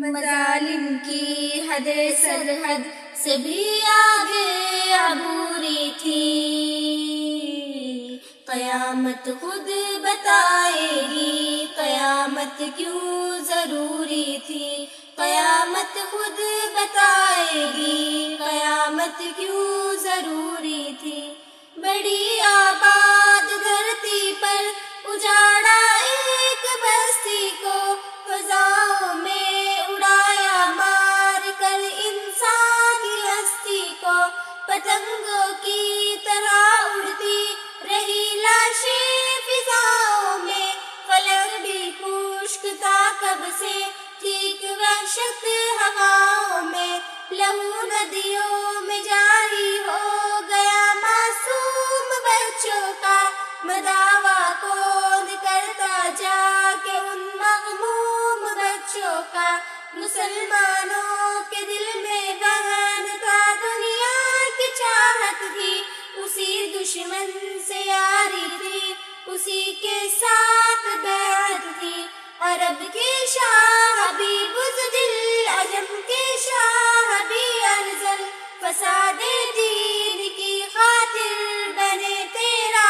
مظالم کی حد سرحد سے بھی آگے عبوری تھی، قیامت خود بتائے گی قیامت کیوں ضروری تھی، قیامت خود بتائے گی قیامت کیوں ضروری تھی۔ بڑی آباد دھرتی پر اجاڑا ایک بستی کو، فضاؤں میں اڑایا مار کر انسان کی ہستی کو، پتنگوں کی طرح اڑتی رہی لاشیں فضاؤں میں، فلک بھی خشک تھا کب سے ٹھیک وحشت ہواؤں میں، لہو ندیوں میں جاری ہو گیا معصوم بچوں کا، مداوا کون کرتا جا کے ان مغموم بچوں کا، مسلمانوں کے دل میں وہن تھا دنیا کی چاہت تھی، اسی دشمن سے یاری تھی اسی کے ساتھ بیعت تھی، عرب کے شاہ بھی بزدل عجم کے شاہ بھی ارذل، فساد دین کی خاطر بنے تیرا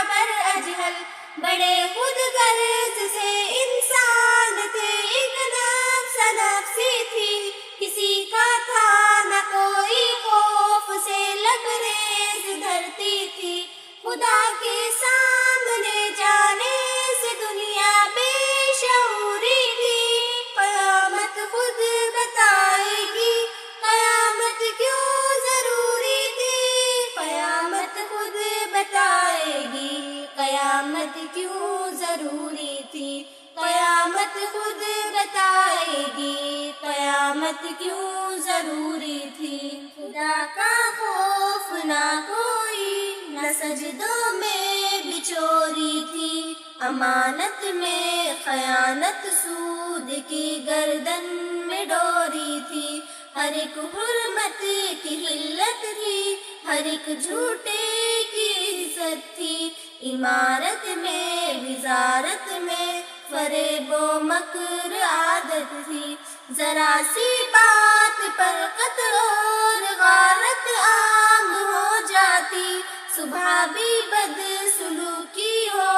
بر اجہل، بڑے خود غرض سے انسان تھے ایک نفس نفسی تھی، کسی کا تھا نہ کوئی خوف سے لبریز دھرتی تھی، خدا کے سامنے جانے سے دنیا بے شعوری تھی، قیامت خود بتائے گی قیامت کیوں ضروری تھی، قیامت خود بتائے گی قیامت کیوں ضروری تھی، قیامت خود بتائے گی قیامت کیوں ضروری تھی، خدا کا خوف نہ کوئی نہ سجدوں میں بچوری تھی، امانت میں خیانت سود کی گردن میں ڈوری تھی، ہر ایک حرمت کی حلت تھی ہر ایک جھوٹے کی عزت تھی، عمارت میں وزارت میں فریب و مکر عادت تھی، ذرا سی بات پر قتل اور غارت عام ہو جاتی، صبح بھی بد سلوکی ہو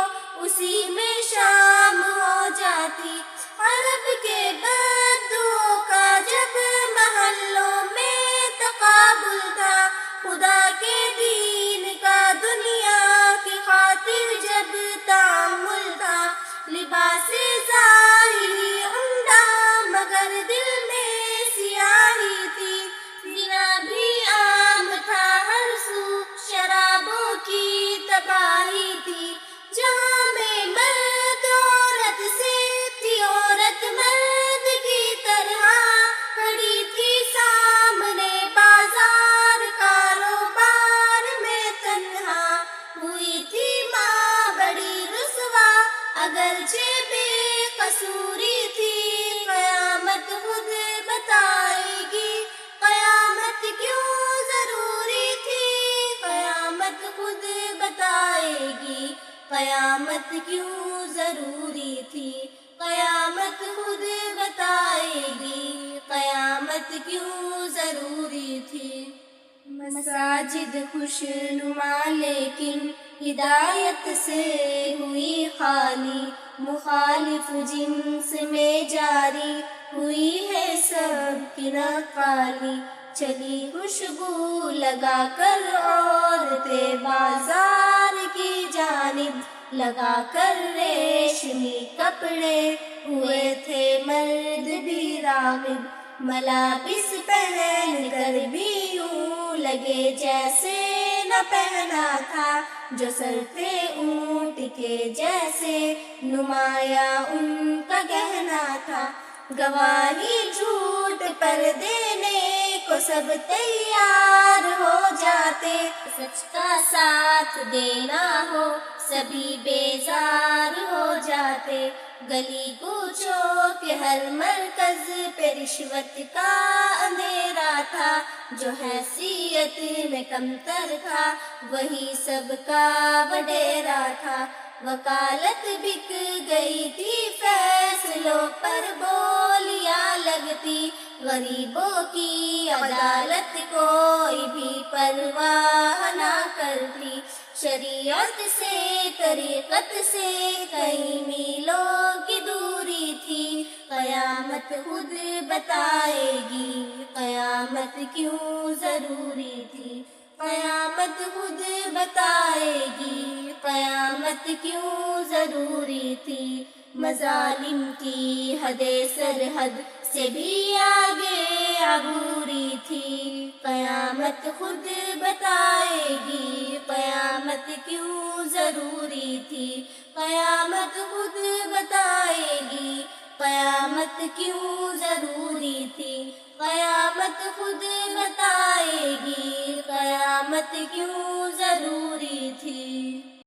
اسی میں شام ہو جاتی، عرب کے بدو کا جب محلوں میں تقابل تھا، خدا کے دین کا دنیا کی خاطر جب تعامل تھا، لباس ظاہری عمدہ مگر دل میں سیاہی تھی، زنا بھی عام تھا ہر سو شرابوں کی تباہی تھی، جہاں میں مرد عورت سے تھی عورت مرد کی طرح کھڑی تھی سامنے بازار کاروبار میں تنہا، ہوئی تھی ماں بڑی رسوا اگرچہ بے قصوری تھی، قیامت خود بتائے گی قیامت کیوں ضروری تھی، قیامت خود بتائے گی قیامت کیوں ضروری تھی، قیامت خود بتائے گی قیامت کیوں ضروری تھی، مساجد خوش نما لیکن ہدایت سے ہوئی خالی، مخالف جنس میں جاری ہوئی ہے سب کی نقالی، چلی خوشبو لگا کر عورتیں بازار کی جانب، لگا کر ریشمی کپڑے ہوئے تھے مرد بھی راغب، ملابس پہن کر بھی یوں لگے جیسے نہ پہنا تھا، جو سر تھے اونٹ کے جیسے نمایاں ان کا گہنا تھا، گواہی جھوٹ پر دینے کو سب تیار ہو جاتے، سچ کا ساتھ دینا ہو سبھی بیزار ہو جاتے، گلی کوچوں کے ہر مرکز پہ رشوت کا اندھیرا تھا، جو حیثیت میں کمتر تھا وہی سب کا وڈیرا تھا، وکالت بک گئی تھی فیصلوں پر بولیاں لگتی کرتی، غریبوں کی عدالت کوئی بھی پرواہ نہ کرتی، شریعت سے طریقت سے کئی میلوں کی دوری تھی، قیامت خود بتائے گی قیامت کیوں ضروری تھی، قیامت خود بتائے گی قیامت کیوں ضروری تھی، مظالم کی حد سرحد سے بھی آگے عبوری تھی، قیامت خود بتائے گی قیامت کیوں ضروری تھی، قیامت خود بتائے گی قیامت کیوں ضروری تھی، قیامت خود بتائے گی قیامت کیوں ضروری تھی۔